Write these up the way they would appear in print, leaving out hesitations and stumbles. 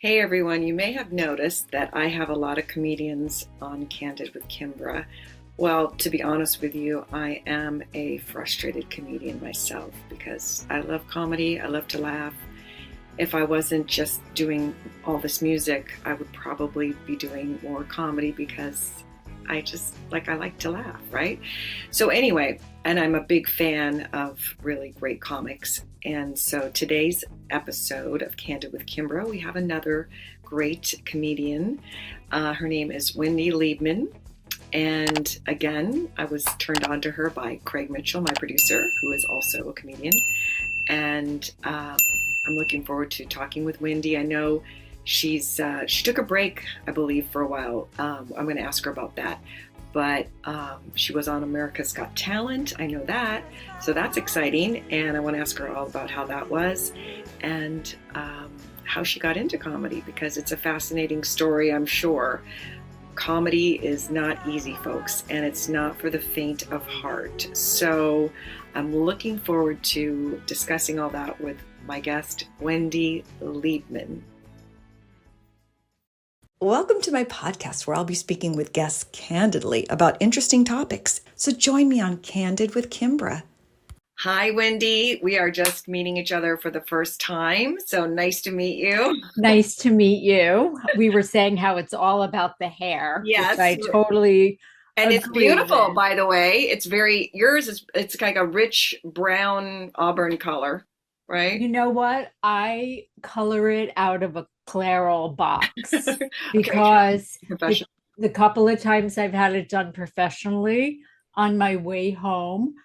Hey everyone, you may have noticed that I have a lot of comedians on Candid with Kimbra. Well, to be honest with you, I am a frustrated comedian myself because I love comedy, I love to laugh. If I wasn't just doing all this music, I would probably be doing more comedy because I like to laugh, right? So anyway, and I'm a big fan of really great comics. And so today's episode of Candid with Kimbra, we have another great comedian. Her name is Wendy Liebman. And again, I was turned on to her by Craig Mitchell, my producer, who is also a comedian. And I'm looking forward to talking with Wendy. I know she took a break, I believe, for a while. I'm going to ask her about that. But she was on America's Got Talent. I know that. So that's exciting. And I want to ask her all about how that was and how she got into comedy, because it's a fascinating story, I'm sure. Comedy is not easy, folks, and it's not for the faint of heart. So I'm looking forward to discussing all that with my guest, Wendy Liebman. Welcome to my podcast, where I'll be speaking with guests candidly about interesting topics. So join me on Candid with Kimbra. Hi, Wendy. We are just meeting each other for the first time. So nice to meet you. Nice to meet you. We were saying how it's all about the hair. Yes. Which I totally And it's beautiful, with. By the way. It's like a rich brown auburn color, right? You know what? I color it out of a Clairol box because the couple of times I've had it done professionally on my way home,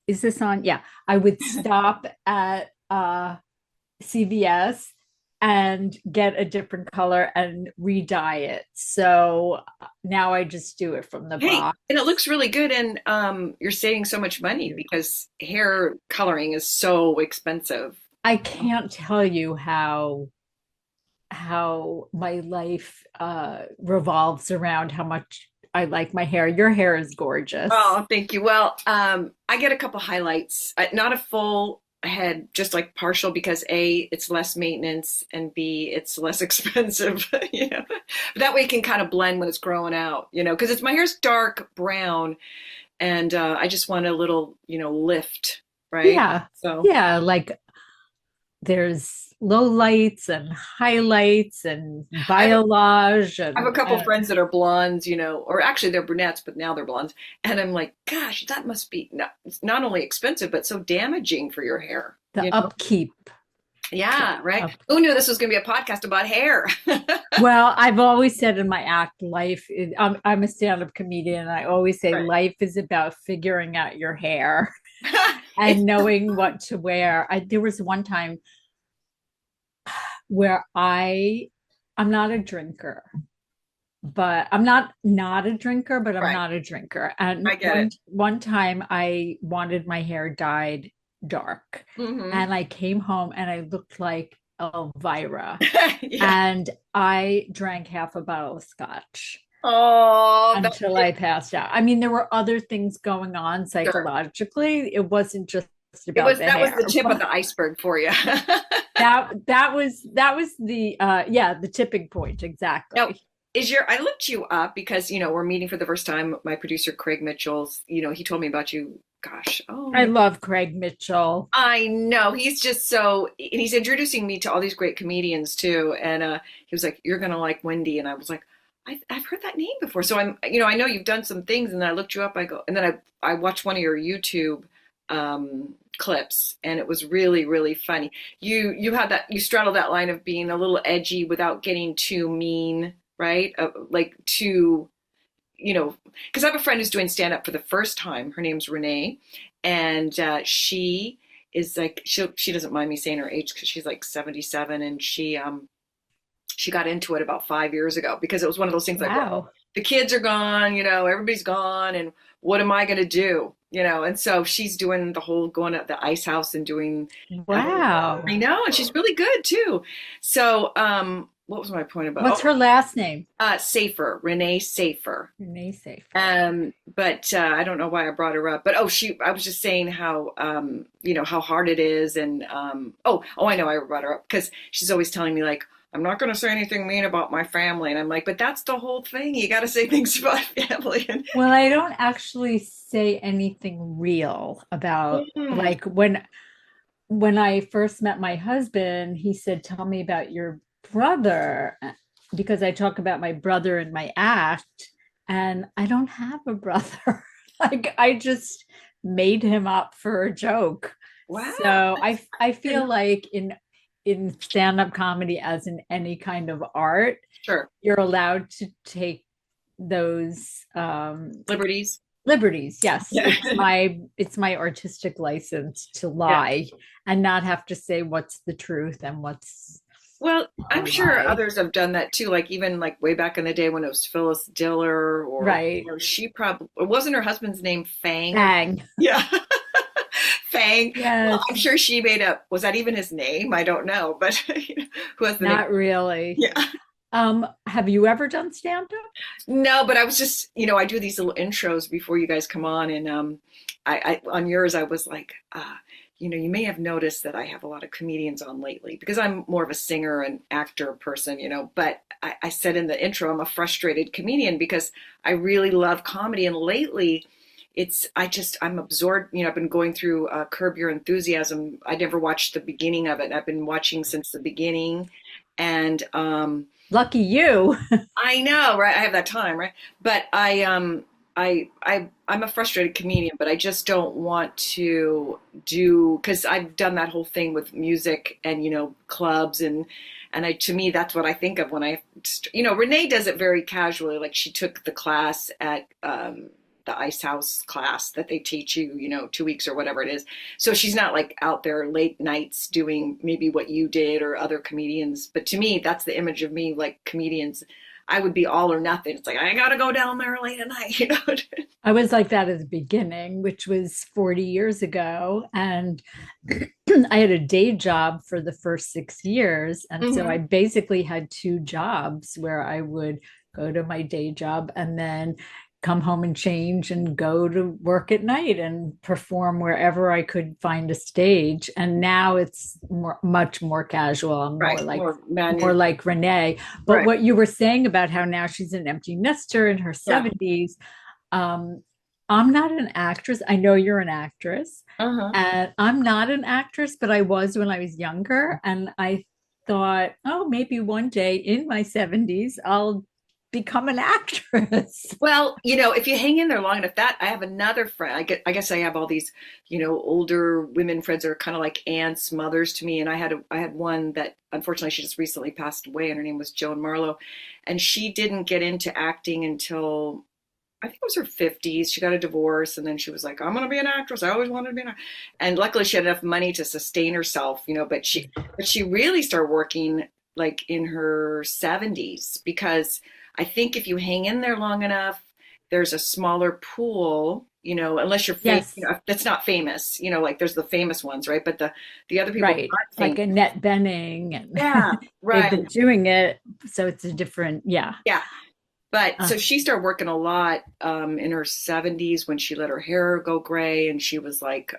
is this on? Yeah. I would stop at CVS and get a different color and re-dye it. So now I just do it from the box. And it looks really good. And you're saving so much money because hair coloring is so expensive. I can't tell you how my life revolves around how much I like my hair. Your hair is gorgeous. Oh, thank you. Well, I get a couple highlights, not a full head, just like partial, because A, it's less maintenance, and B, it's less expensive. But that way it can kind of blend when it's growing out, because my hair's dark brown, and I just want a little, lift, right? Yeah. So yeah, like there's low lights and highlights and biolage. I have a couple friends that are blondes, or actually they're brunettes, but now they're blondes. And I'm like, gosh, that must be not only expensive, but so damaging for your hair. The upkeep. Yeah, right. Who knew this was going to be a podcast about hair? Well, I've always said in my act, I'm a stand-up comedian, and I always say life is about figuring out your hair and knowing what to wear. There was one time where I'm not a drinker, but I'm not a drinker, but I'm not a drinker. And one time I wanted my hair dyed dark, and I came home and I looked like Elvira. And I drank half a bottle of scotch. Oh, until I passed out. I mean, there were other things going on psychologically. Sure. It wasn't just about that was the tip of the iceberg for you. that was the tipping point. Exactly. Now, I looked you up because we're meeting for the first time. My producer Craig Mitchell's, he told me about you. Gosh, I love Craig Mitchell. I know, he's just and he's introducing me to all these great comedians too. And he was like, "You're gonna like Wendy," and I was like, I've heard that name before. So I know you've done some things, and then I looked you up. And then I watched one of your YouTube clips, and it was really, really funny. You straddle that line of being a little edgy without getting too mean, right? Because I have a friend who's doing stand up for the first time. Her name's Renee, and she is like, she doesn't mind me saying her age because she's like 77, and she got into it about 5 years ago because it was one of those things like, well, the kids are gone, everybody's gone, and what am I going to do? And so she's doing the whole going to the ice house and doing. Wow. I know. And she's really good too. So, what was my point about? What's her last name? Safer, Renee Safer. Renee Safer. But I don't know why I brought her up. But I was just saying how how hard it is, and I know I brought her up because she's always telling me like, I'm not going to say anything mean about my family. And I'm like, but that's the whole thing. You got to say things about family. Well, I don't actually say anything real about Mm, like when I first met my husband, he said, "Tell me about your brother," because I talk about my brother in my act, and I don't have a brother. Like I just made him up for a joke. wow. So I feel like in stand-up comedy, as in any kind of art, Sure. you're allowed to take those Liberties. liberties. Yes, Yeah. it's my artistic license to Yeah. lie and not have to say what's the truth and what's Well, a I'm sure lie. others have done that too. Like even like way back in the day when it was Phyllis Diller, or Right. she probably wasn't her husband's name Fang or Bang. yeah, Fang. Well, I'm Yes. sure she made up. Was that even his name? I don't know, but who has the name? Not really. Yeah. Have you ever done stand up? No, but I was just, I do these little intros before you guys come on, and I on yours, I was like, you may have noticed that I have a lot of comedians on lately because I'm more of a singer and actor person, But I said in the intro, I'm a frustrated comedian because I really love comedy, and lately, I'm absorbed. I've been going through Curb Your Enthusiasm. I never watched the beginning of it. I've been watching since the beginning, and Lucky you. I know, right? I have that time, right? But I'm a frustrated comedian, but I just don't want to do because I've done that whole thing with music and clubs and to me that's what I think of when Renee does it very casually, like she took the class at the Ice House class that they teach you, 2 weeks or whatever it is. So she's not like out there late nights doing maybe what you did or other comedians. But to me, that's the image of me, like comedians. I would be all or nothing. It's like, I got to go down there late at night. I was like that at the beginning, which was 40 years ago. And I had a day job for the first 6 years. And so I Hmm. basically had two jobs where I would go to my day job and then come home and change and go to work at night and perform wherever I could find a stage. And now it's much more casual. I'm Right. More more manual. like Renee. But Right. what you were saying about how now she's an empty nester in her Yeah. 70s, um, I'm not an actress. I know you're an actress, Uh-huh. and I'm not an actress, but I was when I was younger. And I thought, oh, maybe one day in my 70s, I'll become an actress. Well, if you hang in there long enough, that I have another friend. I guess I have all these, older women friends that are kind of like aunts, mothers to me. And I had one that unfortunately she just recently passed away, and her name was Joan Marlowe, and she didn't get into acting until I think it was her 50s. She got a divorce, and then she was like, "I'm going to be an actress. I always wanted to be an actress." And luckily, she had enough money to sustain herself, But she really started working like in her 70s because I think if you hang in there long enough, there's a smaller pool. Unless you're famous, Yes, that's not famous. Like there's the famous ones, right? But the other people right. aren't Like famous. Annette Benning, and Yeah, they've right. been doing it. So it's a different, yeah. Yeah. But Uh, so she started working a lot in her 70s when she let her hair go gray. And she was like,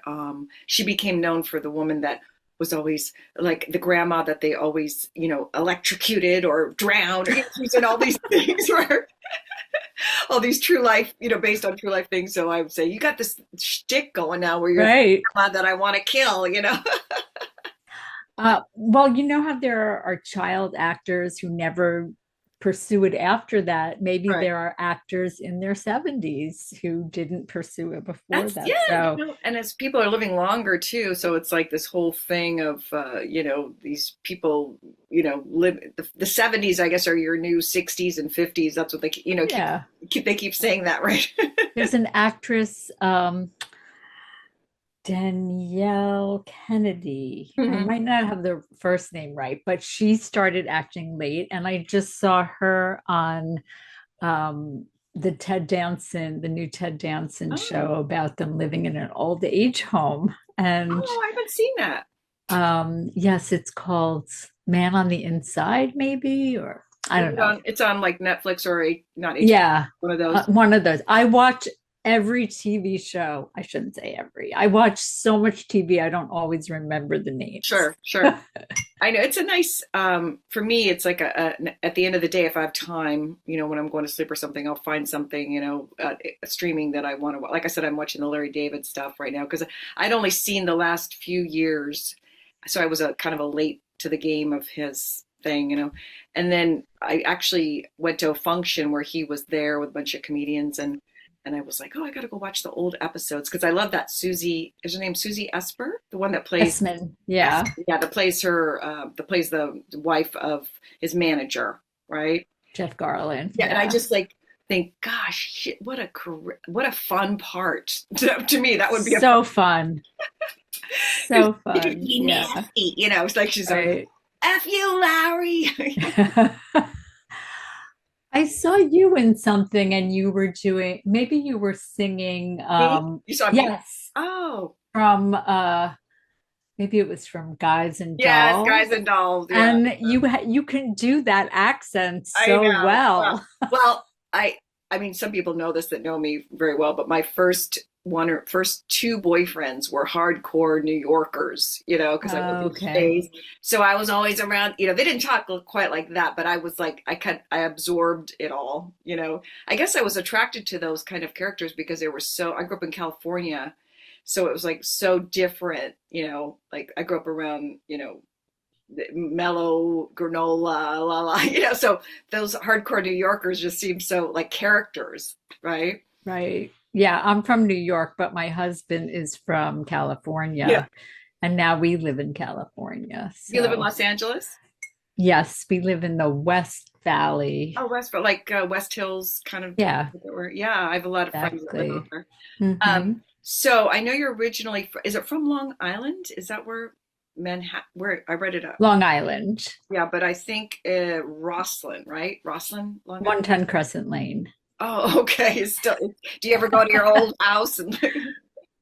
she became known for the woman that was always like the grandma that they always, electrocuted or drowned. She was in all these things where all these true life, based on true life things. So I would say, you got this shtick going now where you're the right. grandma that I want to kill. Well, you know how there are child actors who never pursue it after that. Maybe Right. there are actors in their 70s who didn't pursue it before That's, yeah, that. So, and as people are living longer too, so it's like this whole thing of these people, live the 70s, I guess, are your new 60s and 50s. That's what they yeah, keep saying that, right? there's an actress, Danielle Kennedy. I Hmm. might not have the first name right, but she started acting late, and I just saw her on the new Ted Danson Oh, show about them living in an old age home. And oh, I haven't seen that. yes, it's called Man on the Inside, maybe, or I Is don't it know. on? It's on like Netflix or not HBO, Yeah, one of those. one of those. I watch every TV show. I shouldn't say every. I watch so much TV, I don't always remember the names. Sure, sure. I know it's a nice, for me, it's like at the end of the day, if I have time, when I'm going to sleep or something, I'll find something, streaming that I want to, like I said, I'm watching the Larry David stuff right now because I'd only seen the last few years. So I was a kind of a late to the game of his thing. And then I actually went to a function where he was there with a bunch of comedians and I was like, oh, I got to go watch the old episodes because I love that Susie. Is her name Susie Esper, the one that plays? Esmond, yeah. Yeah, that plays her. That plays the wife of his manager, right? Jeff Garland. Yeah, and I Yeah. just like think, gosh, shit, what a career, what a fun part. To me, that would be a fun. So fun. So fun. Be Yeah. nasty, it's like she's always Right. F you, Larry. I saw you in something and you were doing, maybe you were singing, Me? You saw me? yes, Oh, from maybe it was from Guys and yes, guys Dolls. and dolls. Yeah, And you can do that accent I so know. well. Well, I mean, some people know this that know me very well, but my first two boyfriends were hardcore New Yorkers, because I lived in the Okay. States. So I was always around, they didn't talk quite like that, but I was like, I absorbed it all. I guess I was attracted to those kind of characters because they were I grew up in California. So it was like so different. Like I grew up around, mellow granola, la la, so those hardcore New Yorkers just seem so like characters, right? Right. Yeah, I'm from New York, but my husband is from Yeah. California, and now we live in California. You live in So, Los Angeles? yes, we live in the West Valley. Oh, West, but like West Hills kind of. Yeah, Yeah, I have a lot of friends that live over exactly. there. Hmm. So I know you're originally, is it from Long Island? Is that where Manhattan, where I read it up? Long Island, Yeah, but I think Rosslyn, right? Rosslyn, Long Island. 110 Crescent Lane. Oh, okay. Still, do you ever go to your old house and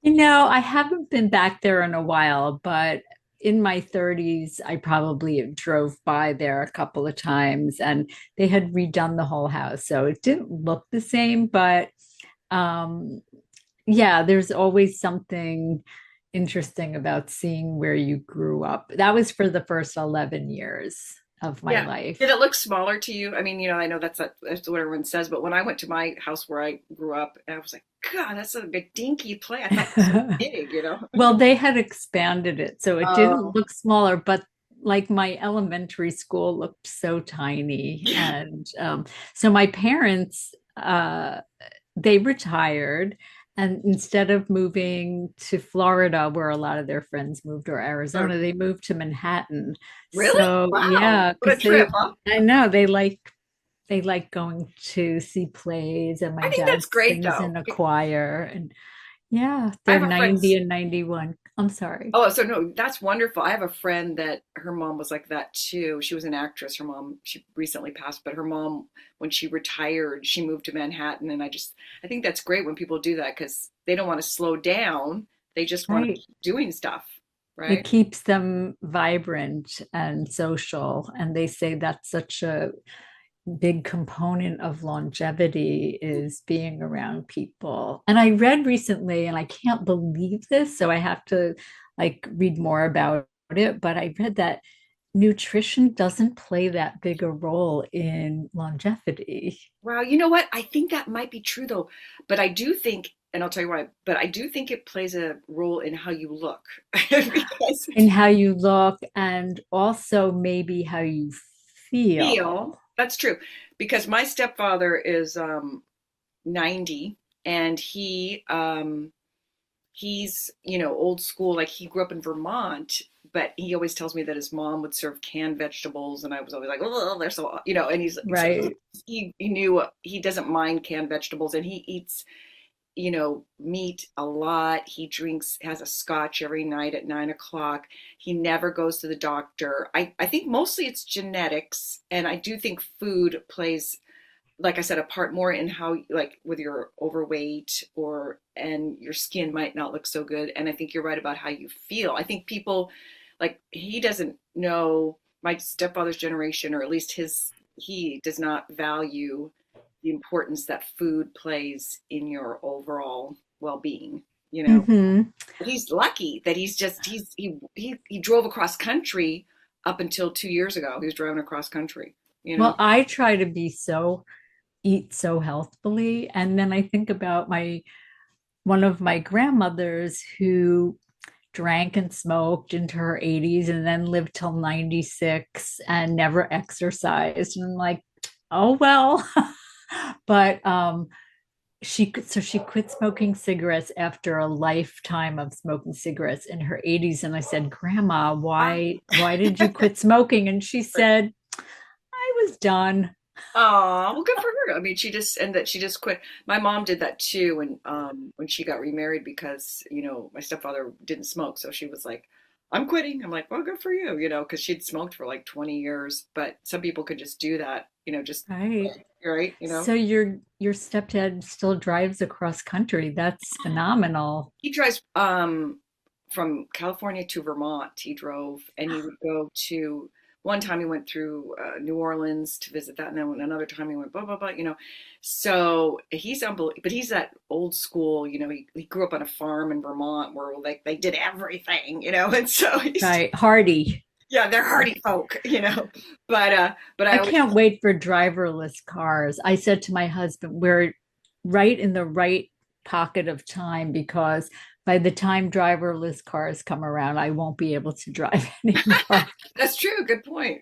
I haven't been back there in a while, but in my 30s, I probably drove by there a couple of times and they had redone the whole house. So it didn't look the same, but um, yeah, there's always something interesting about seeing where you grew up. That was for the first 11 years of my Yeah. life. Did it look smaller to you? I mean, I know that's what everyone says, but when I went to my house where I grew up, I was like, God, that's like a dinky place. I thought it was so big. Well, they had expanded it, so it didn't Oh, look smaller, but like my elementary school looked so tiny. yeah. And so my parents, they retired. And instead of moving to Florida, where a lot of their friends moved, or Or- Arizona, they moved to Manhattan. Really? So Wow. yeah, What a because trip, huh? I know they like going to see plays, and I my think dad that's great sings though. in a choir, and yeah, I they're have a friend. 90 and 91. I'm sorry. Oh, so no, that's wonderful. I have a friend that her mom was like that too. She was an actress. Her mom, she recently passed, but her mom, when she retired, she moved to Manhattan. And I think that's great when people do that because they don't want to slow down. They just want to Right. keep doing stuff, It right? keeps them vibrant and social. And they say that's such a big component of longevity is being around people. And I read recently, and I can't believe this, so I have to like read more about it, but I read that nutrition doesn't play that big a role in longevity. Wow, you know what? I think that might be true though, but I do think, and I'll tell you why, but I do think it plays a role in how you look because In how you look and also maybe how you feel feel. that's true because my stepfather is 90 and he's old school, like he grew up in Vermont, but he always tells me that his mom would serve canned vegetables and I was always like, oh, they're so, and he's so Right. he knew he doesn't mind canned vegetables and he eats meat a lot. He drinks, has a scotch every night at 9 o'clock. He never goes to the doctor. I think mostly it's genetics. And I do think food plays, like I said, a part more in how, like, with your overweight and your skin might not look so good. And I think you're right about how you feel. I think people, like, he doesn't know my stepfather's generation, or at least he does not value the importance that food plays in your overall well-being. Hmm. But he's lucky that he drove across country up until 2 years ago. He was driving across country, you know. Well, I try to eat so healthfully. And then I think about one of my grandmothers who drank and smoked into her 80s and then lived till 96 and never exercised. And I'm like, oh well. But she quit smoking cigarettes after a lifetime of smoking cigarettes in her 80s. And I said, Grandma, why did you quit smoking? And she said, I was done. Oh, well, good for her. I mean, she just quit. My mom did that too when she got remarried because, my stepfather didn't smoke. So she was like, I'm quitting. I'm like, well, good for you, because she'd smoked for like 20 years, but some people could just do that, just Right. right, So your stepdad still drives across country. That's phenomenal. He drives from California to Vermont. He drove, and he would go to. One time he went through New Orleans to visit that, and then another time he went blah blah blah. So he's unbelievable, but he's that old school. He grew up on a farm in Vermont where like they did everything. And so he's Right, hardy. yeah, they're hardy folk. But I can't wait for driverless cars. I said to my husband, we're right in the right pocket of time because by the time driverless cars come around, I won't be able to drive anymore. That's true. Good point.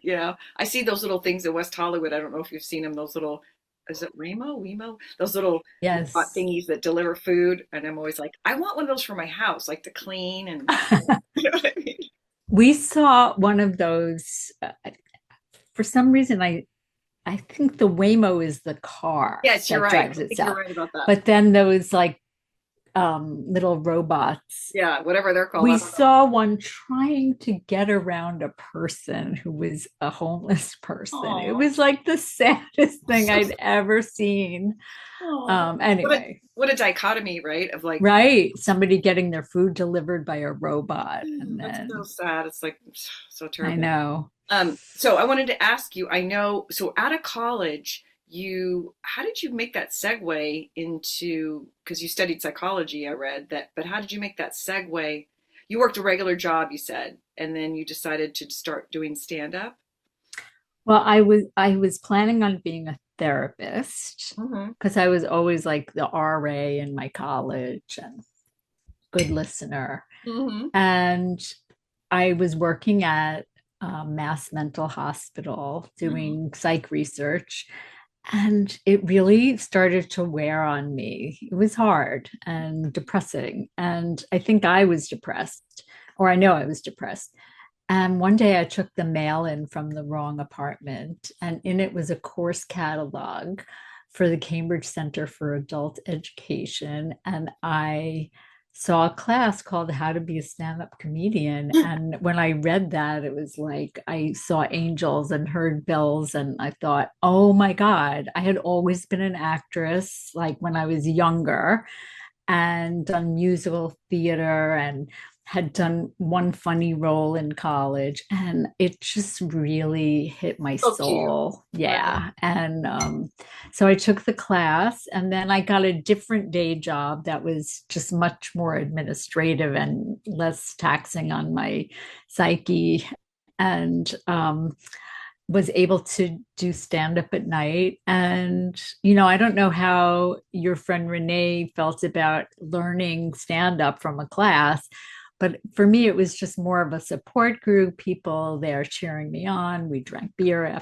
I see those little things in West Hollywood. I don't know if you've seen them. Those little, is it Wemo? Those little robot Yes. thingies that deliver food. And I'm always like, I want one of those for my house, like to clean and you know what I mean? We saw one of those. For some reason, I think the Waymo is the car Yes, you're that right. drives I think you're itself. right about that. But then those like little robots. Yeah, whatever they're called. We saw one trying to get around a person who was a homeless person. Aww. It was like the saddest thing I'd ever seen. Anyway. What a dichotomy, right? Of like, right, somebody getting their food delivered by a robot, and that's then so sad. It's like so terrible. I know. So I wanted to ask you, I know, so out of college, how did you make that segue into, because you studied psychology, I read that, but how did you make that segue? You worked a regular job, you said, and then you decided to start doing stand up? Well, I was planning on being a therapist because I was always like the RA in my college and good listener. And I was working at Mass Mental Hospital doing psych research. And it really started to wear on me. It was hard and depressing. And I think I was depressed, or I know I was depressed. And one day I took the mail in from the wrong apartment, and in it was a course catalog for the Cambridge Center for Adult Education. And I saw a class called How to Be a Stand-Up Comedian. And when I read that, it was like I saw angels and heard bells. And I thought, oh my God, I had always been an actress, like when I was younger, and done musical theater and had done one funny role in college, and it just really hit my soul. Yeah. And so I took the class, and then I got a different day job that was just much more administrative and less taxing on my psyche, and was able to do stand up at night. And, I don't know how your friend Renee felt about learning stand up from a class, but for me, it was just more of a support group, people there cheering me on. We drank beer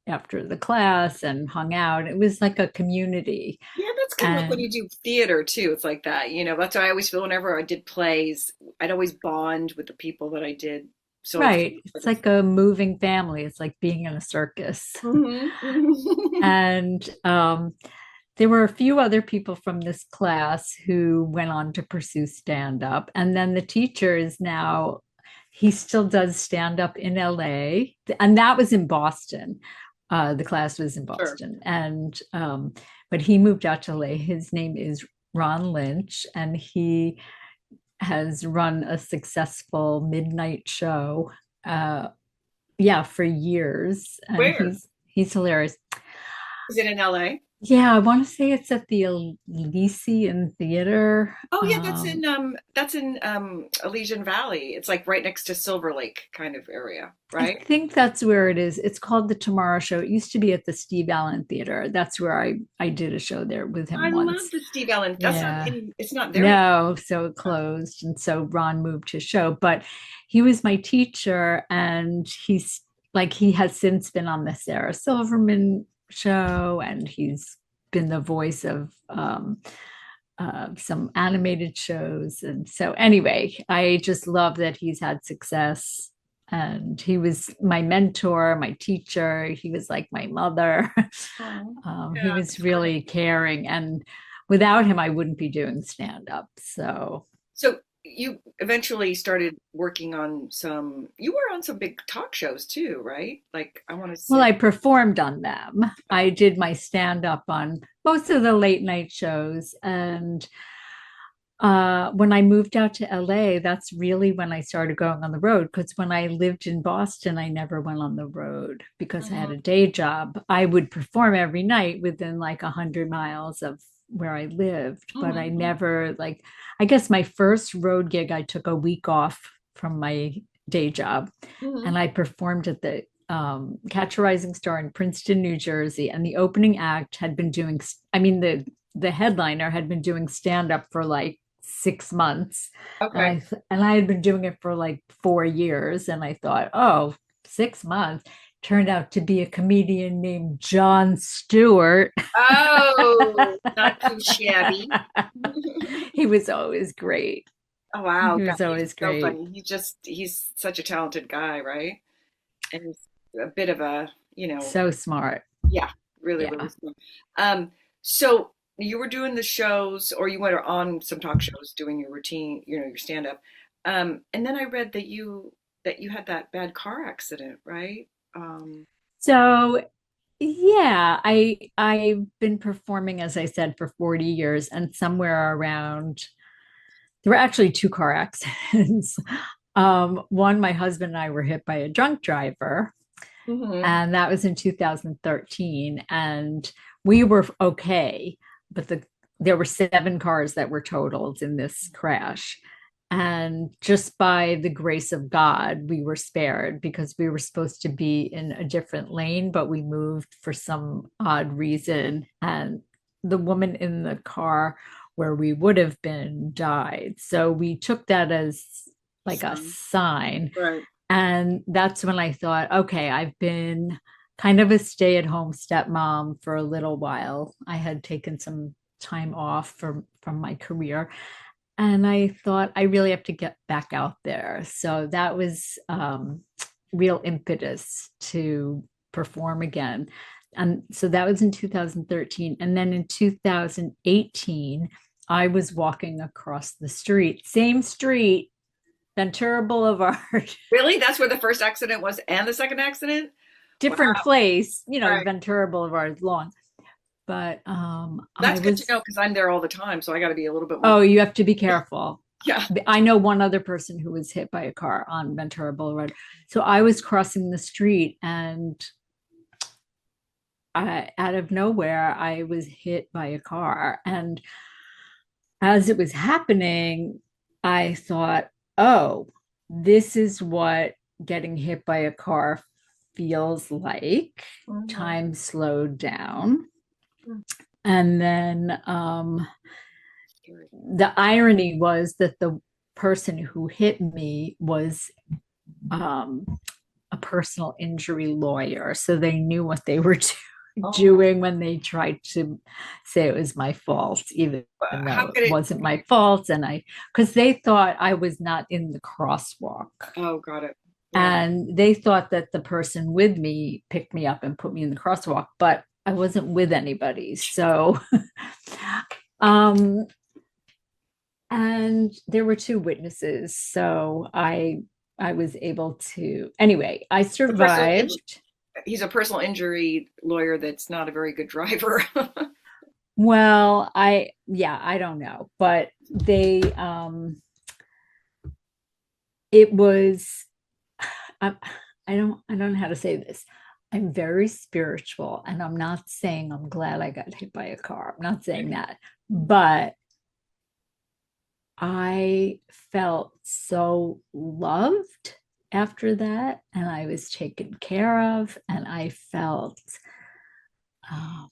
after the class and hung out. It was like a community. Yeah, that's kind of like when you do theater too. It's like that, that's how I always feel whenever I did plays. I'd always bond with the people that I did. So right. It's like a moving family. It's like being in a circus. And there were a few other people from this class who went on to pursue stand up. And then the teacher is now, he still does stand up in LA. And that was in Boston. The class was in Boston. Sure. And, but he moved out to LA. His name is Ron Lynch, and he has run a successful midnight show. For years. And where? He's hilarious. Is it in LA? Yeah, I want to say it's at the Elysian Theater. Oh yeah, that's in Elysian Valley. It's like right next to Silver Lake kind of area, I right? think that's where it is. It's called the Tomorrow Show. It used to be at the Steve Allen Theater. That's where I did a show there with him I love once. the Steve Allen. Yeah. It's not there anymore. No, so it closed. And so Ron moved his show. But he was my teacher, and he has since been on the Sarah Silverman show, and he's been the voice of some animated shows. And so, anyway, I just love that he's had success. And he was my mentor, my teacher. He was like my mother. Oh, He yeah, was that's great. really caring. And without him, I wouldn't be doing stand up. So, So you eventually started working on some, you were on some big talk shows too, right? Like I want to well, say, I performed on them. I did my stand up on most of the late night shows. And when I moved out to LA, that's really when I started going on the road. Because when I lived in Boston, I never went on the road because I had mhm, a day job. I would perform every night within like 100 miles of where I lived, but I mhm, never like, I guess my first road gig, I took a week off from my day job mhm. and I performed at the Catch a Rising Star in Princeton, New Jersey. And the opening act had been doing, I mean, the headliner had been doing stand up for like 6 months, and Okay. I had been doing it for like 4 years, and I thought, oh, 6 months. Turned out to be a comedian named John Stewart. Oh, not too shabby. He was always great. Oh wow, He God, was he's always so great. funny. He's such a talented guy, right? And he's a bit of a, So smart. yeah, really, really Yeah. smart. Um, so you were doing the shows, or you were on some talk shows doing your routine, your stand up. And then I read that you had that bad car accident, right? Um, So yeah, I've been performing, as I said, for 40 years, and somewhere around there were actually two car accidents. One, my husband and I were hit by a drunk driver, mhm. and that was in 2013. And we were okay, but there were 7 cars that were totaled in this crash. And just by the grace of God, we were spared because we were supposed to be in a different lane, but we moved for some odd reason. And the woman in the car where we would have been died. So we took that as like a Son, sign. right. And that's when I thought, okay, I've been kind of a stay-at-home stepmom for a little while. I had taken some time off from my career. And I thought I really have to get back out there. So that was real impetus to perform again. And so that was in 2013. And then in 2018, I was walking across the street, same street, Ventura Boulevard, Really? That's where the first accident was and the second accident? Wow. different place, Right. Ventura Boulevard is long. But I That's good to was, know because I'm there all the time, so I got to be a little bit more. oh, you have to be careful. Yeah. I know one other person who was hit by a car on Ventura Boulevard. So I was crossing the street, and out of nowhere, I was hit by a car. And as it was happening, I thought, oh, this is what getting hit by a car feels like. Mhm. Time slowed down. And then Scary. the irony was that the person who hit me was um, a personal injury lawyer. So they knew what they were Oh, doing when they tried to say it was my fault, even how though it could it? wasn't my fault. Because they thought I was not in the crosswalk. Oh, got it. Yeah. And they thought that the person with me picked me up and put me in the crosswalk, but I wasn't with anybody. So, um, and there were two witnesses. So I was able to, anyway, I The personal injury. survived. He's a personal injury lawyer that's not a very good driver. Well, yeah, I don't know, but it was, I, I don't know how to say this. I'm very spiritual, and I'm not saying I'm glad I got hit by a car. I'm not saying that, but I felt so loved after that, and I was taken care of, and I felt um,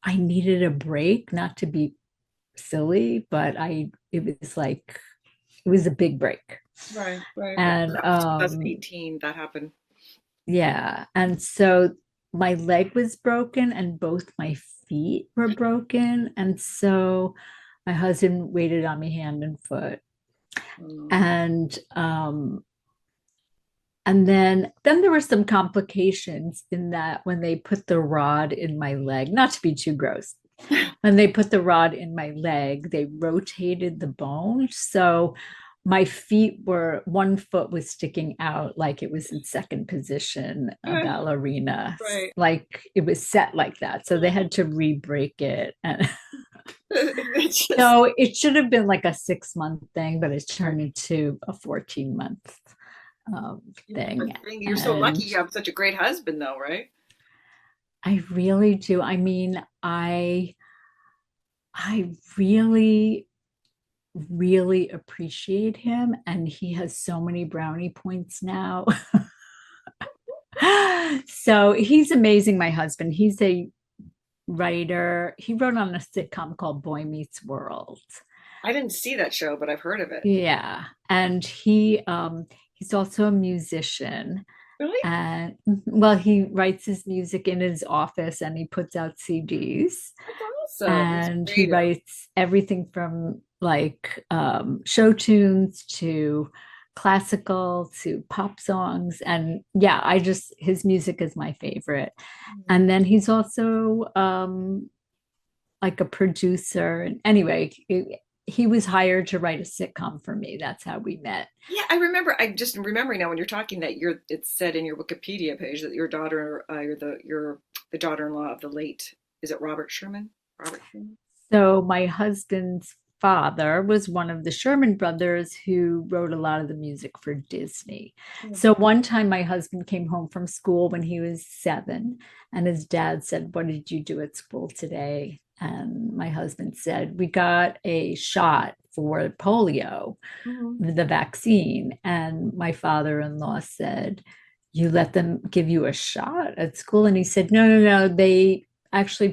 I needed a break, not to be silly, but it was like it was a big break. Right. And That was 2018 that happened. yeah, and so my leg was broken and both my feet were broken, and so my husband waited on me hand and foot. Mm. And and then there were some complications in that when they put the rod in my leg, not to be too gross, when they put the rod in my leg, they rotated the bone. So my feet were, one foot was sticking out like it was in second position, a ballerina, Right. like it was set like that. So they had to re-break it. And It's just so it should have been like a 6 month thing, but it's turned into a 14 month thing. you're so lucky And you have such a great husband though, right? I really do. I mean, I really really appreciate him, and he has so many brownie points now. So he's amazing, my husband. He's a writer. He wrote on a sitcom called Boy Meets World. I didn't see that show, but I've heard of it. Yeah, and he's also a musician. Really? And well, he writes his music in his office and he puts out CDs, That's awesome. He's and he creative. writes everything from like show tunes to classical to pop songs. And yeah, I just, his music is my favorite. And then he's also like a producer. And anyway, he was hired to write a sitcom for me. That's how we met. Yeah, I remember. I'm just remembering now when you're talking that you're. It said in your Wikipedia page that your daughter, you're the daughter-in-law of the late. Is it Robert Sherman? Robert Sherman. So my husband's father was one of the Sherman brothers who wrote a lot of the music for Disney. Mhm. So one time my husband came home from school when he was 7, and his dad said, "What did you do at school today?" And my husband said, "We got a shot for polio, Mhm. the vaccine." And my father-in-law said, "You let them give you a shot at school?" And he said, "No, no, no. Actually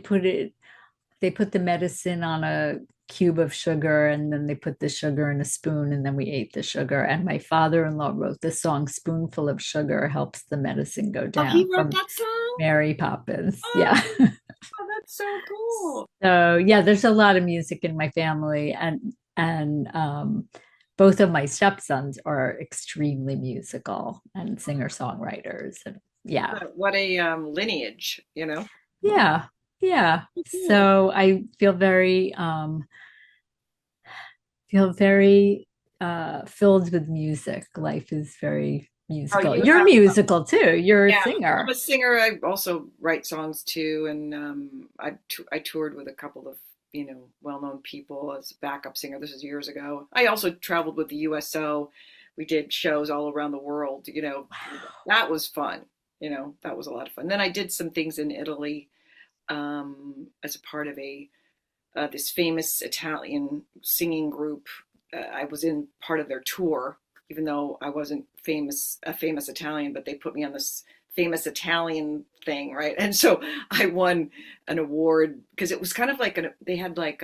they put the medicine on a cube of sugar, and then they put the sugar in a spoon, and then we ate the sugar." And my father-in-law wrote the song "Spoonful of Sugar Helps the Medicine Go Oh, he Down" wrote from that song. Mary Poppins. Oh, Yeah. that's so cool. So yeah, there's a lot of music in my family, and both of my stepsons are extremely musical and singer-songwriters. And yeah. What a lineage, you know. Yeah. Yeah. So cool. So I feel very filled with music. Life is very Oh, musical. you You're have. musical too. You're a Yeah, I'm singer. a singer. I also write songs too, and I toured with a couple of well-known people as a backup singer. This is years ago. I also traveled with the USO. We did shows all around the world. That was fun. That was a lot of fun. Then I did some things in Italy as a part of a this famous Italian singing group. I was in part of their tour, even though I wasn't a famous Italian, but they put me on this famous Italian thing, right? And so I won an award because it was kind of like they had like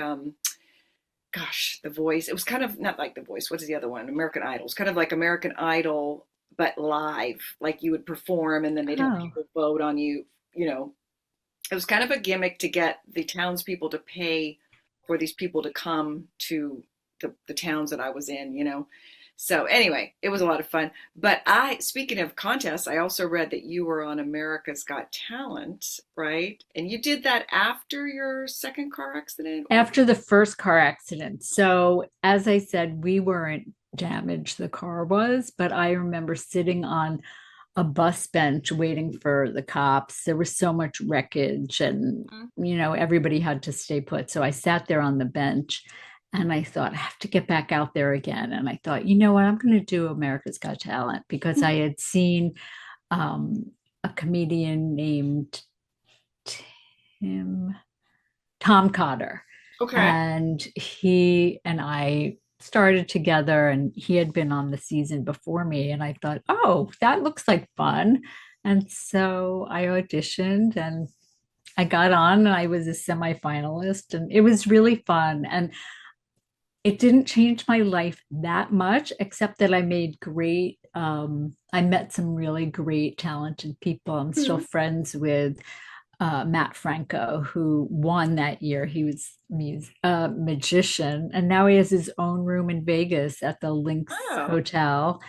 gosh, The Voice. It was kind of not like The Voice. What is the other one? American Idol. It's kind of like American Idol, but live. Like you would perform, and then they'd have Oh, people vote on you. You know, it was kind of a gimmick to get the townspeople to pay for these people to come to the towns that I was in. So anyway, it was a lot of fun. But speaking of contests, I also read that you were on America's Got Talent, right? And you did that after your second car accident, or after the first car accident. So, as I said, we weren't damaged, the car was, but I remember sitting on a bus bench waiting for the cops. There was so much wreckage, and everybody had to stay put. So I sat there on the bench and I thought, I have to get back out there again. And I thought, you know what, I'm going to do America's Got Talent, because I had seen um, a comedian named Tim Tom Cotter. Okay. And he and I started together, and he had been on the season before me. And I thought, oh, that looks like fun. And so I auditioned and I got on, and I was a semifinalist, and it was really fun. And it didn't change my life that much, except that I made I met some really great, talented people. I'm still Mhm. friends with Matt Franco, who won that year. He was a magician, and now he has his own room in Vegas at the Lynx Oh, Hotel.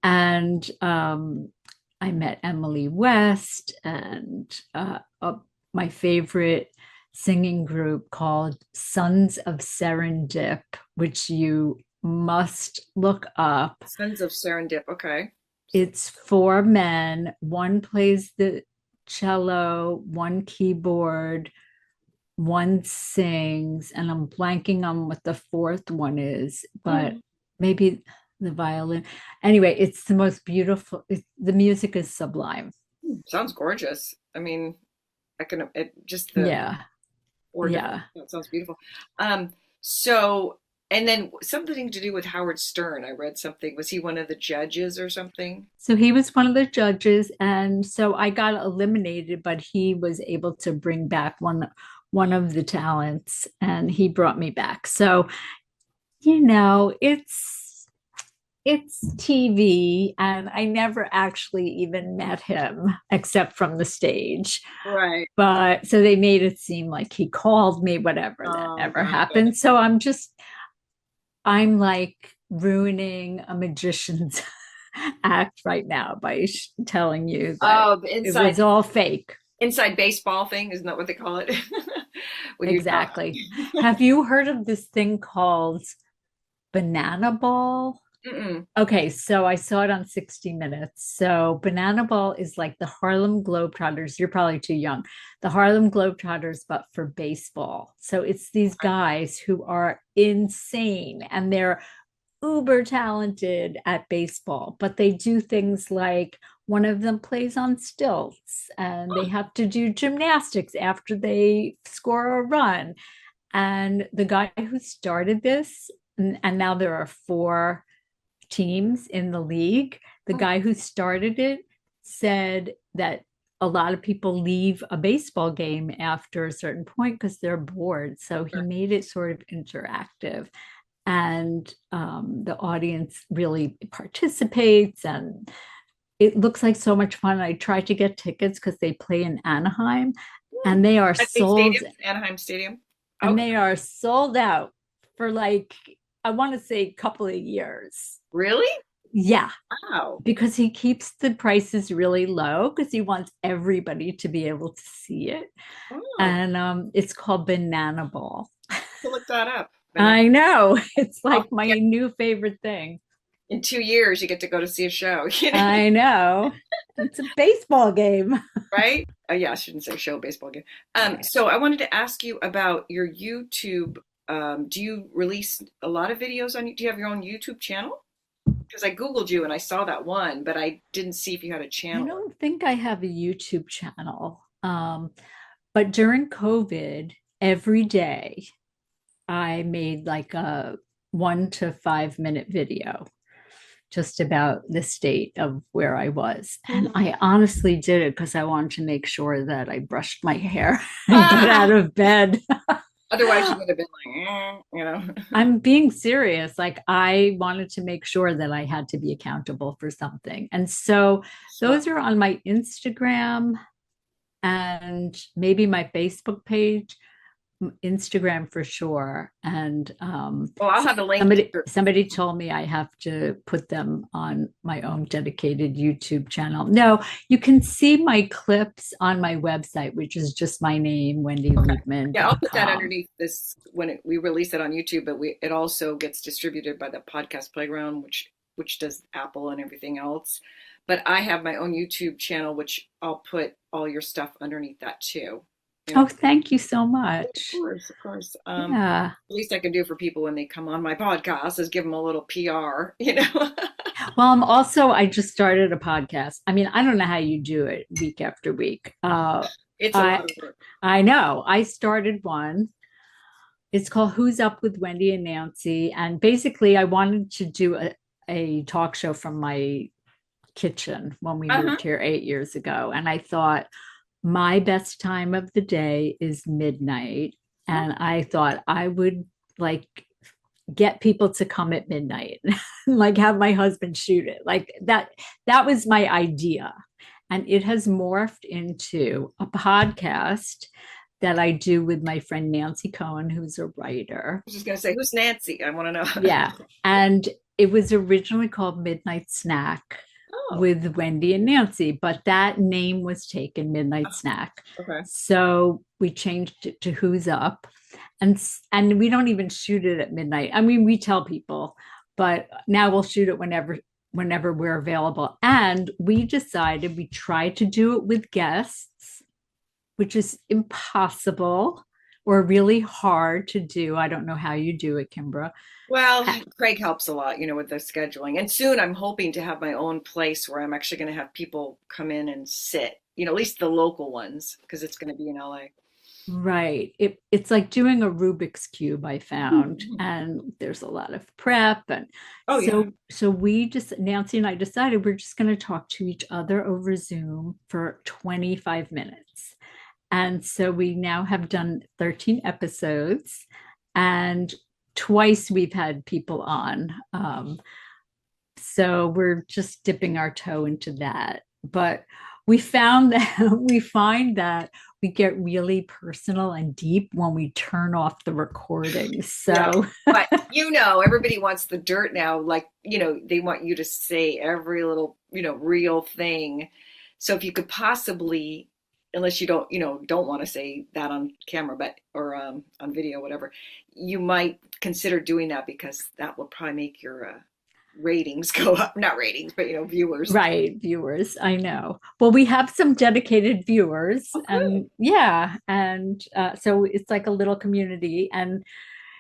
And I met Emily West and my favorite singing group called Sons of Serendip, which you must look up. Sons of Serendip. Okay. It's four men. One plays the cello, one keyboard, one sings, and I'm blanking on what the fourth one is, but Mm. maybe the violin. Anyway, it's the most beautiful. The music is sublime. Sounds gorgeous. I mean, I can just the Yeah, four different. yeah. That sounds beautiful. Um, so and then something to do with Howard Stern. I read something. Was he one of the judges or something? So he was one of the judges, and so I got eliminated, but he was able to bring back one of the talents, and he brought me back. So it's TV, and I never actually even met him except from the stage. Right. But so they made it seem like he called me, whatever, that Oh, never gotcha. happened. So I'm like ruining a magician's act right now by telling you that Oh, the it was all fake. inside baseball thing, isn't that what they call it? When you talk. Exactly. Have you heard of this thing called banana ball? Mm-mm. Okay, so I saw it on 60 Minutes. So Banana Ball is like the Harlem Globetrotters. You're probably too young. The Harlem Globetrotters, but for baseball. So it's these guys who are insane and they're uber talented at baseball, but they do things like one of them plays on stilts and they have to do gymnastics after they score a run. And the guy who started this, and now there are four teams in the league. The Oh, guy who started it said that a lot of people leave a baseball game after a certain point because they're bored. So he sure. made it sort of interactive, and the audience really participates, and it looks like so much fun. I tried to get tickets because they play in Anaheim, Hmm. and At the stadium, Anaheim Stadium. Okay. they are sold out for like, I want to say, a couple of years. Really? Yeah, Wow. because he keeps the prices really low because he wants everybody to be able to see it. Oh, And it's called Banana Ball. to look that up. Banana. I know. It's Oh, like my yeah. new favorite thing. In 2 years, you get to go to see a show, I know. It's a baseball game. right? Oh, yeah, I shouldn't say show, baseball game. Right. So I wanted to ask you about your YouTube. Do you release a lot of videos on? Do you have your own YouTube channel? Because I Googled you and I saw that one, but I didn't see if you had a I channel. don't think I have a YouTube channel. But during COVID, every day I made like a 1 to 5 minute video just about the state of where I was. And Mhm. I honestly did it because I wanted to make sure that I brushed my hair and got out of bed. Otherwise, you would have been like, you know. I'm being serious. Like, I wanted to make sure that I had to be accountable for something. And so Smart. those are on my Instagram and maybe my Facebook page. Instagram for sure. And Well, I'll have the link to somebody your. somebody told me I have to put them on my own dedicated YouTube channel. No, you can see my clips on my website, which is just my name, Okay. Yeah, I'll put that wendyliebman.com. underneath this when we release it on YouTube, but it also gets distributed by the Podcast Playground, which does Apple and everything else. But I have my own YouTube channel, which I'll put all your stuff underneath that too. You know, Oh, thank you so of much. course, of course. Yeah. Least I can do for people when they come on my podcast is give them a little PR. Well, I just started a podcast. I mean, I don't know how you do it week after week. It's a I lot of work. I know. I started one. It's called Who's Up with Wendy and Nancy. And basically, I wanted to do a talk show from my kitchen when we Uh-huh. moved here 8 years ago. And I thought my best time of the day is midnight. Oh, And I thought I would like get people to come at midnight, like have my husband shoot it. Like that was my idea. And it has morphed into a podcast that I do with my friend Nancy Cohen, who's a writer. I was just gonna say, who's Nancy? I want to know. Yeah. And it was originally called Midnight Snack Oh, with Wendy and Nancy, but that name was taken, Midnight Snack. okay. So we changed it to Who's Up. And we don't even shoot it at midnight. I mean, we tell people, but now we'll shoot it whenever we're available. And we decided we try to do it with guests, which is impossible or really hard to do. I don't know how you do it, Kimbra. Well, Craig helps a lot, with the scheduling. And soon I'm hoping to have my own place where I'm actually going to have people come in and sit, at least the local ones, because it's going to be in LA. Right. It's like doing a Rubik's Cube, I found, and there's a lot of prep. And Oh, yeah. so we just, Nancy and I decided we're just going to talk to each other over Zoom for 25 minutes. And so we now have done 13 episodes, and twice we've had people on. So we're just dipping our toe into that. But we found that we find that we get really personal and deep when we turn off the recording. Yeah. So But everybody wants the dirt now. Like, they want you to say every little, real thing. So if you could possibly, unless you don't want to say that on camera, but or on video, whatever, you might consider doing that because that will probably make your ratings go up. Not ratings, but viewers. right, viewers, I know. Well, we have some dedicated viewers, Oh, good. and yeah, and so it's like a little community. And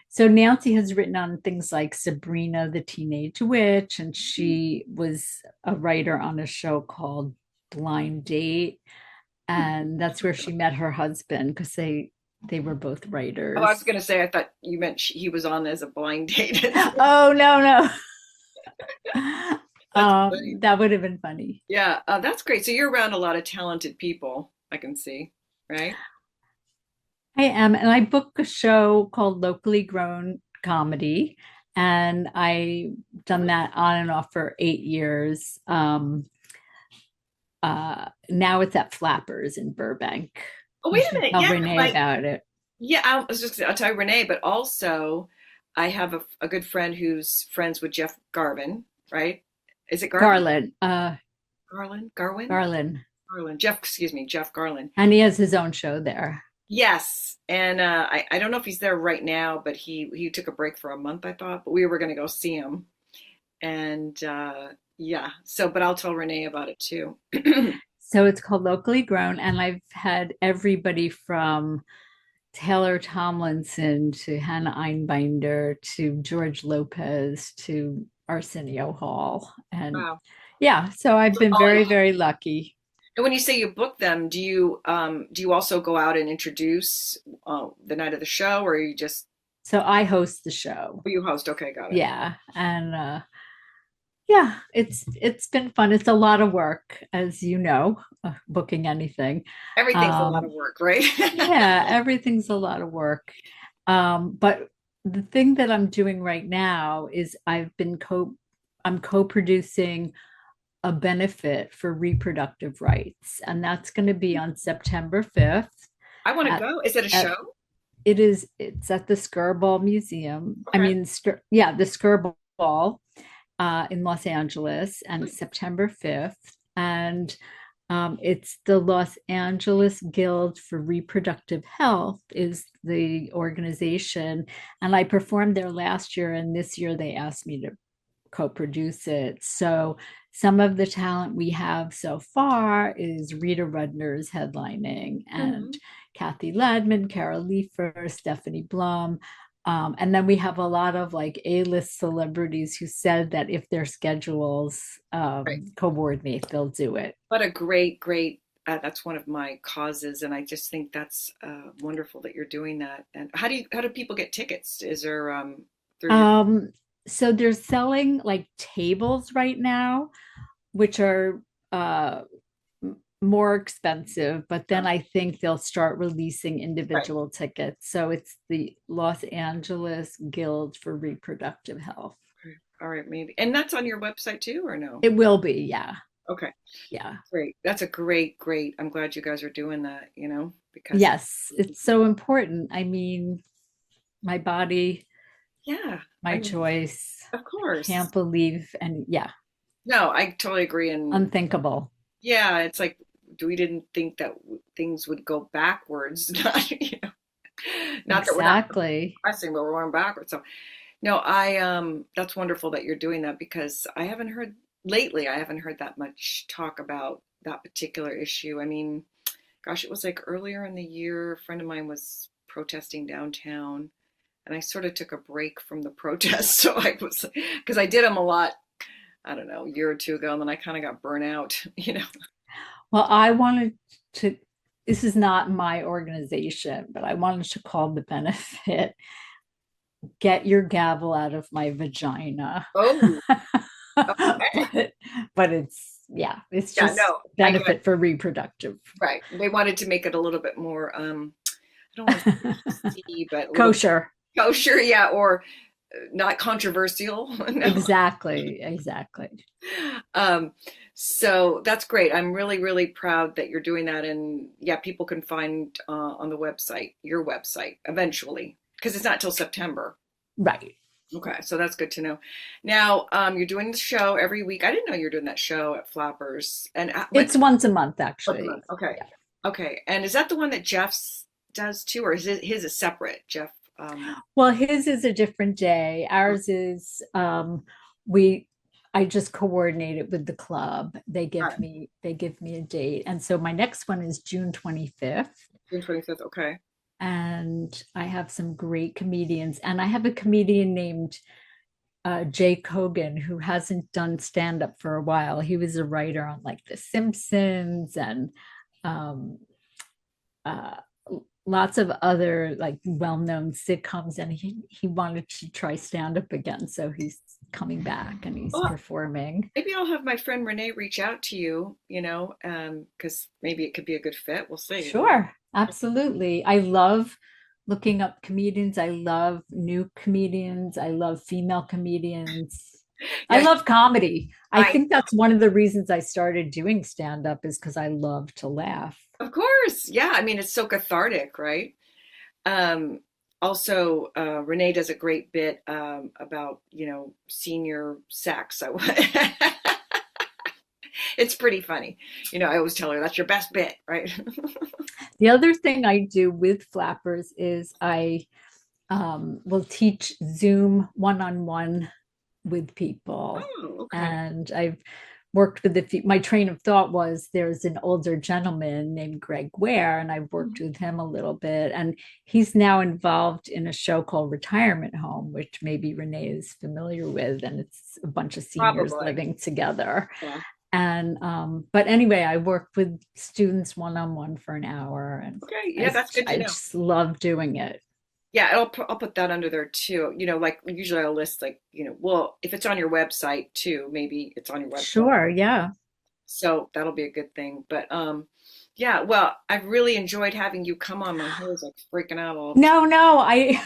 so Nancy has written on things like Sabrina the Teenage Witch, and she was a writer on a show called Blind Date, and that's where she met her husband because they were both Oh, I writers. was gonna say, I thought you meant he was on as a blind date. Oh no, no. That's funny. That would have been funny. Yeah, that's great. So you're around a lot of talented people, I can see, right? I am, and I book a show called Locally Grown Comedy, and I done that on and off for 8 years. Now it's at Flappers in Burbank. Oh, You wait a should minute. tell Yeah, Renee about it. yeah. I was just I'll tell you Renee, but also I have a good friend who's friends with Jeff Garvin, right? Is it Garvin? Garland, Garland? Garwin? Garland, Garland. Jeff, excuse me, Jeff Garland. and he has his own show there. Yes. And I don't know if he's there right now, but he took a break for a month, I thought, but we were gonna go see him. And yeah, so but I'll tell Renee about it too. So it's called Locally Grown, and I've had everybody from Taylor Tomlinson to Hannah Einbinder to George Lopez to Arsenio Hall. And Wow. yeah, so I've been Oh, very, yeah. very lucky. And when you say you book them, do you also go out and introduce the night of the show, or you just So I host the show. you host? Okay, got it. Yeah. And yeah, it's been fun. It's a lot of work, as you know, booking anything. Everything's a lot of Um, work, right? yeah, everything's a lot of work. But the thing that I'm doing right now is I'm co-producing a benefit for reproductive rights, and that's going to be on September 5th. I want to At, go. Is it a at show? it's at the Skirball Museum. I Okay. mean, yeah, the Skirball in Los Angeles, and September 5th. And it's the Los Angeles Guild for Reproductive Health is the organization. And I performed there last year, and this year they asked me to co-produce it. So some of the talent we have so far is Rita Rudner's headlining, and Mhm. Kathy Ladman, Carol Leifer, Stephanie Blum. And then we have a lot of like A-list celebrities who said that if their schedules Right. coordinate, they'll do it. What a great, that's one of my causes. And I just think that's wonderful that you're doing that. And how do people get tickets? Is there, through your, Um, so they're selling like tables right now, which are uh, more expensive, but then I think they'll start releasing right. individual tickets. So it's the Los Angeles Guild for Reproductive Health. All right, maybe. And that's on your website too, or no? It will be, yeah. Okay. Yeah. Great. That's a great. I'm glad you guys are doing that, because Yes, it's so important. I mean, my body, yeah, I my mean, choice. of I course. can't believe, and yeah, No, I totally agree. And unthinkable. yeah, it's like we didn't think that things would go backwards. Not that we're not Exactly. progressing, but we're going backwards. So no, that's wonderful that you're doing that because I haven't heard that much talk about that particular issue. I mean, gosh, it was like earlier in the year, a friend of mine was protesting downtown, and I sort of took a break from the protests. So I was, because I did them a lot, I don't know, a year or two ago, and then I kind of got burnt out. Well, I wanted to, this is not my organization, but I wanted to call the benefit get your gavel out of my vagina. Oh, okay. but it's, yeah, it's Yeah, just no, I get it. benefit for reproductive. Right. They wanted to make it a little bit more, I don't want to say PC, but a little Kosher. kosher, yeah, or not controversial. No. Exactly. Exactly. Um, so that's great. I'm really proud that you're doing that. And yeah, people can find on the website, your website, eventually, because it's not till September. Right. Okay, so that's good to know. Now, you're doing the show every week. I didn't know you were doing that show at Flappers. And It's once a month, once a actually. month. Okay, Yeah. okay. And is that the one that Jeff's does too, or is his is separate? Jeff. Well, his is a different day. Ours is we I just coordinated with the club. Got it. They give me a date. And so my next one is June 25th. June 25th. Okay. And I have some great comedians. And I have a comedian named Jay Kogan who hasn't done stand up for a while. He was a writer on like The Simpsons and um, uh, lots of other like well-known sitcoms, and he wanted to try stand up again, so he's coming back and he's Well, performing. maybe I'll have my friend Renee reach out to you, because maybe it could be a good fit. We'll see. Sure, absolutely. I love looking up comedians. I love new comedians. I love female comedians. I Yes, love comedy. I I, think that's one of the reasons I started doing stand up is because I love to laugh. of course. Yeah, I mean, it's so cathartic, right? Um, Also, Renee does a great bit about, senior sex. So it's pretty funny. I always tell her that's your best bit, right? The other thing I do with flappers is I will teach Zoom one-on-one with people. Oh, okay. And I've worked with my train of thought was there's an older gentleman named Greg Ware, and I've worked with him a little bit. And he's now involved in a show called Retirement Home, which maybe Renee is familiar with. And it's a bunch of seniors Probably. living together. Yeah. And but anyway, I work with students one-on-one for an hour, and Okay. Yeah, that's good to I know. just love doing it. Yeah, I'll put that under there too. Like usually I'll list like, well, if it's on your website too, maybe it's on your website. Sure, yeah. So that'll be a good thing. But yeah, well, I've really enjoyed having you come on. My hair is like freaking out all the time. No, no, I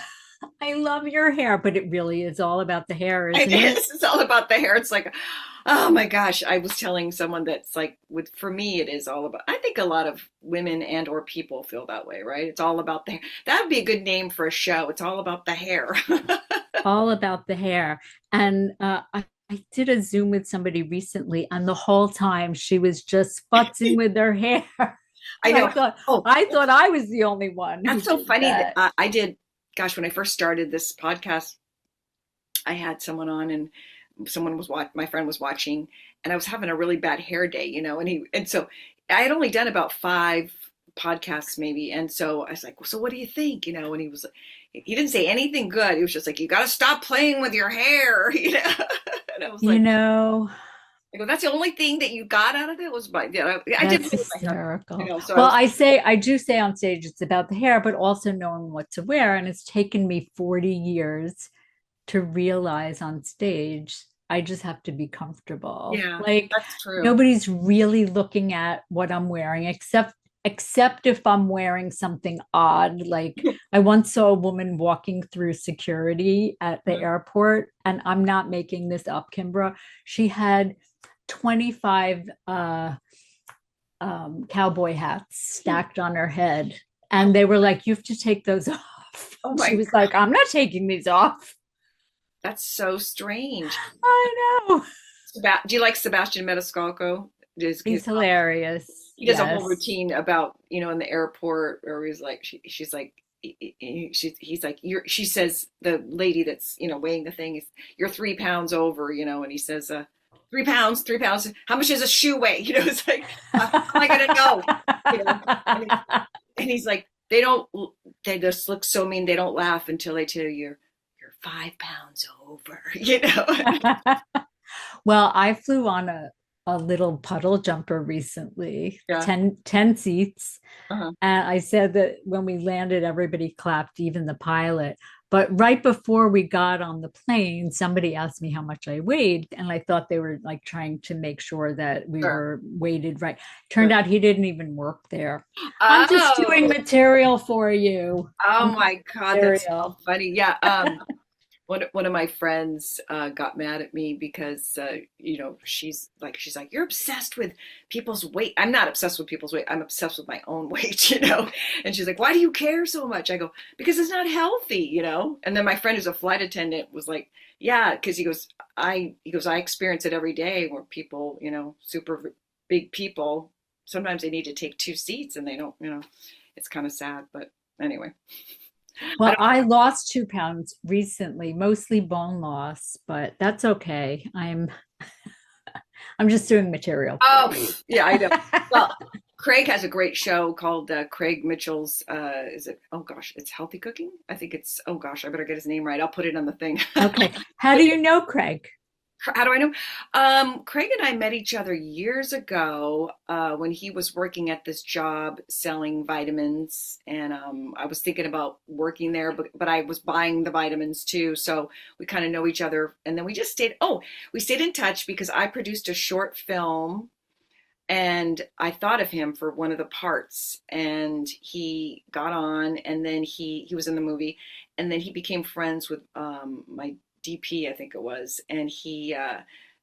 I love your hair, but it really is all about the hair, It isn't it? is. It's all about the hair. It's like, oh my gosh. I was telling someone that's like, for me, it is all about, I think a lot of women and or people feel that way, right? It's all about the hair. That would be a good name for a show. It's all about the hair. All about the hair. And I did a Zoom with somebody recently, and the whole time she was just futzing with her hair. I And know. Oh, I thought I was the only one who that's so did funny that that. I did. Gosh, when I first started this podcast, I had someone on and my friend was watching, and I was having a really bad hair day, and so I had only done about five podcasts maybe. And so I was like, well, so what do you think? And he didn't say anything good. He was just like, you got to stop playing with your hair, And I was like, I go, that's the only thing that you got out of it was I did that's play with my hair, hysterical. so Well, I do say on stage it's about the hair, but also knowing what to wear. And it's taken me 40 years to realize on stage, I just have to be comfortable. yeah, Like that's true. nobody's really looking at what I'm wearing, except if I'm wearing something odd. Like I once saw a woman walking through security at the airport, and I'm not making this up, Kimbra. She had 25 cowboy hats stacked on her head. And they were like, you have to take those off. Oh my She was like, I'm not taking these off. That's so strange. I know. Do you like Sebastian Maniscalco? He's hilarious. He does a whole routine about, in the airport, where he's like, she's like, he's like, she says, the lady that's, weighing the thing is, you're 3 pounds over, and he says, 3 pounds, 3 pounds. How much does a shoe weigh? It's like, how am I going to know? And he's like, they just look so mean. They don't laugh until they tell you you're 5 pounds over, Well, I flew on a little puddle jumper recently, 10 seats. And I said that when we landed, everybody clapped, even the pilot. But right before we got on the plane, somebody asked me how much I weighed. And I thought they were like trying to make sure that we were weighted right. Turned out he didn't even work there. I'm just doing material for you. Oh my God, that's so funny. Yeah. One of my friends got mad at me because she's like, you're obsessed with people's weight. I'm not obsessed with people's weight. I'm obsessed with my own weight, And she's like, why do you care so much? I go, because it's not healthy, And then my friend who's a flight attendant was like, yeah, because he goes, I experience it every day where people, super big people, sometimes they need to take 2 seats and they don't, it's kind of sad, but anyway. Well, I lost 2 pounds recently, mostly bone loss, but that's okay. I'm just doing material. Oh, yeah, I know. Well, Craig has a great show called Craig Mitchell's, oh gosh, it's Healthy Cooking? I think it's, oh gosh, I better get his name right. I'll put it on the thing. Okay. How do you know Craig? How do I know? Craig and I met each other years ago when he was working at this job selling vitamins, and I was thinking about working there, but I was buying the vitamins too, so we kind of know each other. And then we just stayed in touch because I produced a short film, and I thought of him for one of the parts, and he got on, and then he was in the movie, and then he became friends with my DP, I think it was, and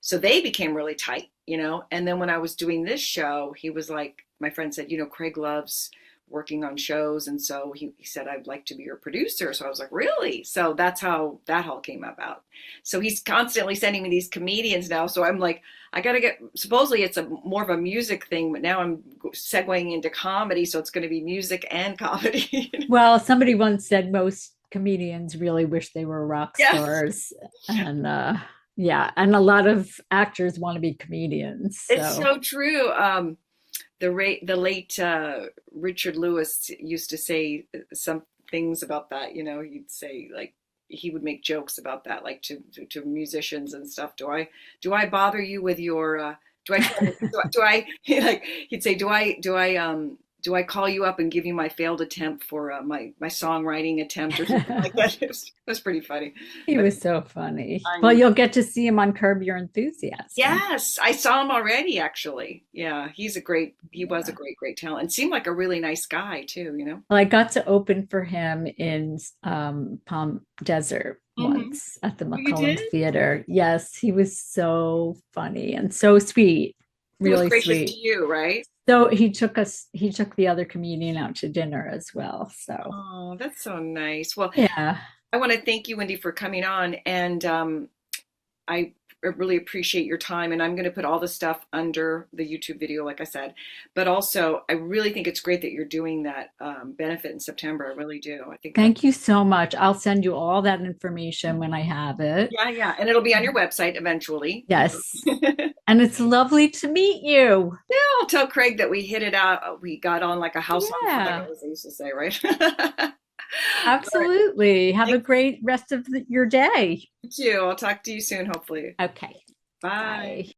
so they became really tight, and then when I was doing this show, he was like, my friend said, Craig loves working on shows, and so he said, I'd like to be your producer. So I was like, really? So that's how that all came about. So he's constantly sending me these comedians now, so I'm like, I gotta get, supposedly it's more of a music thing, but now I'm segueing into comedy, so it's going to be music and comedy. Well, somebody once said most comedians really wish they were rock stars. And and a lot of actors want to be comedians. So. It's so true. The late Richard Lewis used to say some things about that. He'd say, like, he would make jokes about that, like to musicians and stuff. Do I bother you with your do I like, he'd say, do I call you up and give you my failed attempt for my songwriting attempt or something like that? It was pretty funny. He was so funny. Well, you'll get to see him on Curb Your Enthusiasm. Yes, I saw him already, actually. Yeah, he was a great talent, and seemed like a really nice guy too, Well, I got to open for him in Palm Desert once at the McCollum Theater. Yes, he was so funny and so sweet. Really sweet. To you, right? So he took the other comedian out to dinner as well. So, oh, that's so nice. Well, yeah, I want to thank you, Wendy, for coming on, and I really appreciate your time. And I'm going to put all the stuff under the YouTube video, like I said. But also, I really think it's great that you're doing that benefit in September. I really do. I think. Thank you so much. I'll send you all that information when I have it. Yeah, and it'll be on your website eventually. Yes. And it's lovely to meet you. Yeah, I'll tell Craig that we hit it out. We got on like a house on fire, as they used to say, right? All right. Absolutely. Have a Thanks. great rest of your day. You too. I'll talk to you soon, hopefully. Okay. Bye. Bye.